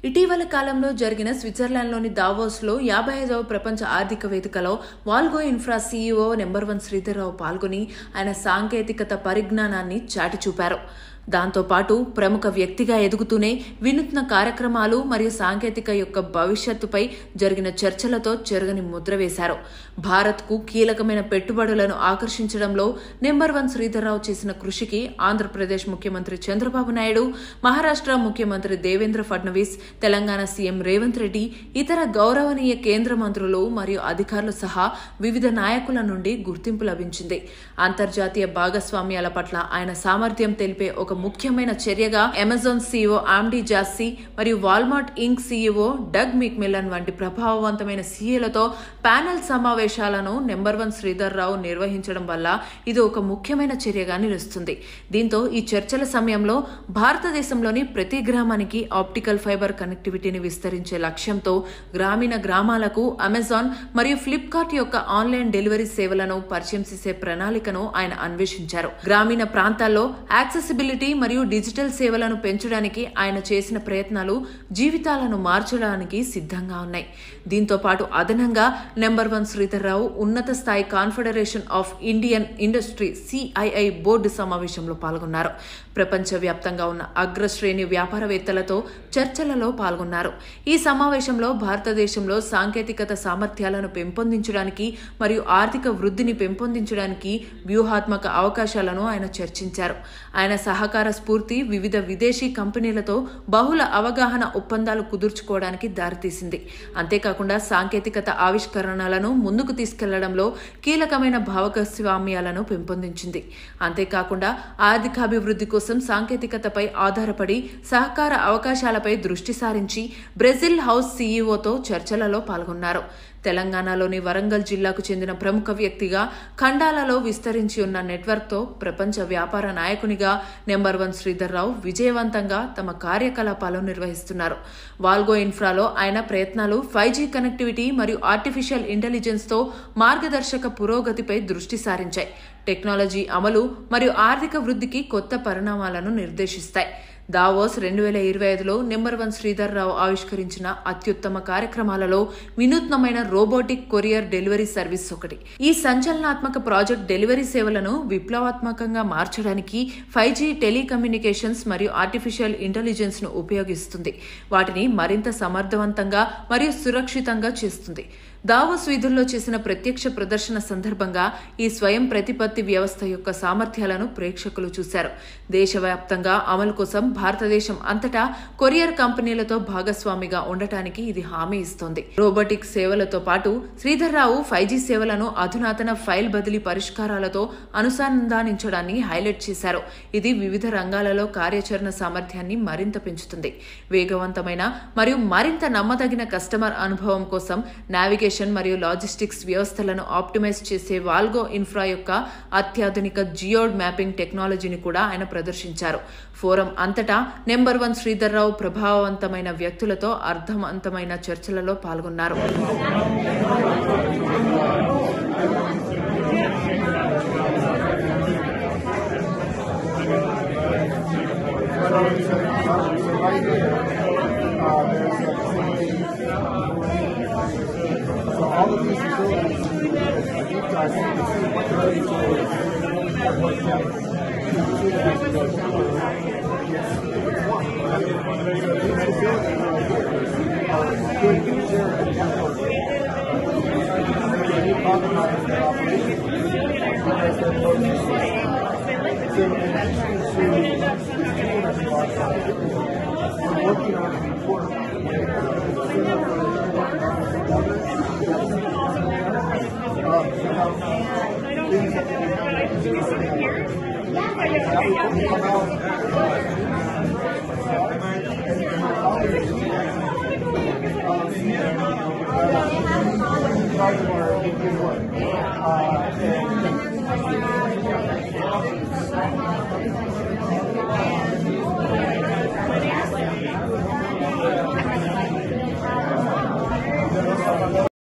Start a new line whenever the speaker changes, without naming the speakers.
ఇటీవల కాలంలో జరిగిన స్విట్జర్లాండ్లోని దావోస్లో 55వ ప్రపంచ ఆర్థిక వేదికలో వాల్గో ఇన్ఫ్రా సీఈఓ నెంబర్ 1 శ్రీధర్రావు పాల్గొని ఆయన సాంకేతికత పరిజ్ఞానాన్ని చాటి చూపారు. దాంతోపాటు ప్రముఖ వ్యక్తిగా ఎదుగుతూనే వినూత్న కార్యక్రమాలు మరియు సాంకేతిక యొక్క భవిష్యత్తుపై జరిగిన చర్చలతో చెరగని ముద్ర వేశారు. భారత్కు కీలకమైన పెట్టుబడులను ఆకర్షించడంలో నెంబర్ 1 శ్రీధర్రావు చేసిన కృషికి ఆంధ్రప్రదేశ్ ముఖ్యమంత్రి చంద్రబాబు నాయుడు, మహారాష్ట్ర ముఖ్యమంత్రి దేవేంద్ర ఫడ్నవీస్, తెలంగాణ సీఎం రేవంత్ రెడ్డి, ఇతర గౌరవనీయ కేంద్ర మంత్రులు మరియు అధికారులు సహా వివిధ నాయకుల నుండి గుర్తింపు లభించింది. అంతర్జాతీయ భాగస్వామ్యాల పట్ల ఆయన సామర్థ్యం తెలిపే ఒక ముఖ్యమైన చర్యగా అమెజాన్ సీఈఓ ఆమ్డీ జాస్సీ మరియు వాల్మార్ట్ ఇంక్ సీఈఓ డగ్ మిక్మిల్లన్ వంటి ప్రభావవంతమైన సీఈలతో ప్యానెల్ సమావేశాలను నెంబర్ 1 శ్రీధర్రావు నిర్వహించడం వల్ల ఇది ఒక ముఖ్యమైన చర్యగా నిలుస్తుంది. దీంతో ఈ చర్చల సమయంలో భారతదేశంలోని ప్రతి గ్రామానికి ఆప్టికల్ ఫైబర్ కనెక్టివిటీని విస్తరించే లక్ష్యంతో గ్రామాలకు అమెజాన్ మరియు ఫ్లిప్కార్ట్ యొక్క ఆన్లైన్ డెలివరీ సేవలను పరిచయం చేసే ప్రణాళికను ఆయన అన్వేషించారు. గ్రామీణ ప్రాంతాల్లో యాక్సెసిబిలిటీ మరియు డిజిటల్ సేవలను పెంచడానికి ఆయన చేసిన ప్రయత్నాలు జీవితాలను మార్చడానికి సిద్ధంగా ఉన్నాయి. దీంతో పాటు అదనంగా నెంబర్ 1 శ్రీధర్రావు ఉన్నత స్థాయి confederation of Indian industry CII board సమావేశంలో పాల్గొన్నారు. ప్రపంచవ్యాప్తంగా ఉన్న అగ్రశ్రేణి వ్యాపారవేత్తలతో చర్చలలో పాల్గొన్నారు. ఈ సమావేశంలో భారతదేశంలో సాంకేతికత సామర్థ్యాలను పెంపొందించడానికి మరియు ఆర్థిక వృద్ధిని పెంపొందించడానికి వ్యూహాత్మక అవకాశాలను ఆయన చర్చించారు. ఆయన సహకార స్ఫూర్తి వివిధ విదేశీ కంపెనీలతో బహుళ అవగాహన ఒప్పందాలు కుదుర్చుకోవడానికి దారితీసింది. అంతేకాకుండా సాంకేతికత ఆవిష్కరణలను ముందుకు తీసుకెళ్లడంలో కీలకమైన భాగస్వామ్యాలను పెంపొందించింది. అంతేకాకుండా ఆర్థికాభివృద్ధి కోసం సాంకేతికతపై ఆధారపడి సహకార అవకాశాలపై దృష్టి సారించి బ్రెజిల్ హౌస్ సీఈఓతో చర్చలలో పాల్గొన్నారు. తెలంగాణలోని వరంగల్ జిల్లాకు చెందిన ప్రముఖ వ్యక్తిగా ఖండాలలో విస్తరించి ఉన్న నెట్వర్క్తో ప్రపంచ వ్యాపార నాయకునిగా నెంబర్ 1 శ్రీధర్రావు విజయవంతంగా తమ కార్యకలాపాలు నిర్వహిస్తున్నారు. వాల్గో ఇన్ఫ్రాలో ఆయన ప్రయత్నాలు 5G కనెక్టివిటీ మరియు ఆర్టిఫిషియల్ ఇంటెలిజెన్స్తో మార్గదర్శక పురోగతిపై దృష్టి సారించాయి. టెక్నాలజీ అమలు మరియు ఆర్థిక వృద్ధికి కొత్త పరిణామాలను నిర్దేశిస్తాయి. దావోస్ 2025లో నెంబర్ 1 శ్రీధర్రావు ఆవిష్కరించిన అత్యుత్తమ కార్యక్రమాలలో వినూత్నమైన రోబోటిక్ కొరియర్ డెలివరీ సర్వీస్ ఒకటి. ఈ సంచలనాత్మక ప్రాజెక్ట్ డెలివరీ సేవలను విప్లవాత్మకంగా మార్చడానికి 5G టెలికమ్యూనికేషన్స్ మరియు ఆర్టిఫిషియల్ ఇంటెలిజెన్స్ ను ఉపయోగిస్తుంది. వాటిని మరింత సమర్థవంతంగా మరియు సురక్షితంగా చేస్తుంది. దావోస్ వీధుల్లో చేసిన ప్రత్యక్ష ప్రదర్శన సందర్భంగా ఈ స్వయం ప్రతిపత్తి వ్యవస్థ యొక్క సామర్థ్యాలను ప్రేక్షకులు చూశారు. దేశవ్యాప్తంగా అమలు కోసం భారతదేశం అంతటా కొరియర్ కంపెనీలతో భాగస్వామిగా ఉండటానికి ఇది హామీ ఇస్తోంది. రోబోటిక్ సేవలతో పాటు శ్రీధర్రావు 5G సేవలను అధునాతన ఫైల్ బదిలీ పరిష్కారాలతో అనుసంధానించడాన్ని హైలైట్ చేశారు. ఇది వివిధ రంగాలలో కార్యాచరణ సామర్థ్యాన్ని మరింత పెంచుతుంది. వేగవంతమైన మరియు మరింత నమ్మదగిన కస్టమర్ అనుభవం కోసం నావిగేషన్ మరియు లాజిస్టిక్స్ వ్యవస్థలను ఆప్టిమైజ్ చేసే వాల్గో ఇన్ఫ్రా యొక్క అత్యాధునిక జియోడ్ మ్యాపింగ్ టెక్నాలజీని కూడా ఆయన ప్రదర్శించారు. ఫోరం అంతటా నెంబర్ 1 శ్రీధర్రావు ప్రభావవంతమైన వ్యక్తులతో అర్థవంతమైన చర్చలలో పాల్గొన్నారు.
All of these facilities, a deep dive to see what the ready is and what's next. You can see that as we go through it. It's one. These facilities are going to share a network. They need compromise their operations because they're more useless. So in addition to these tools that are outside, we're working on a report part of our work.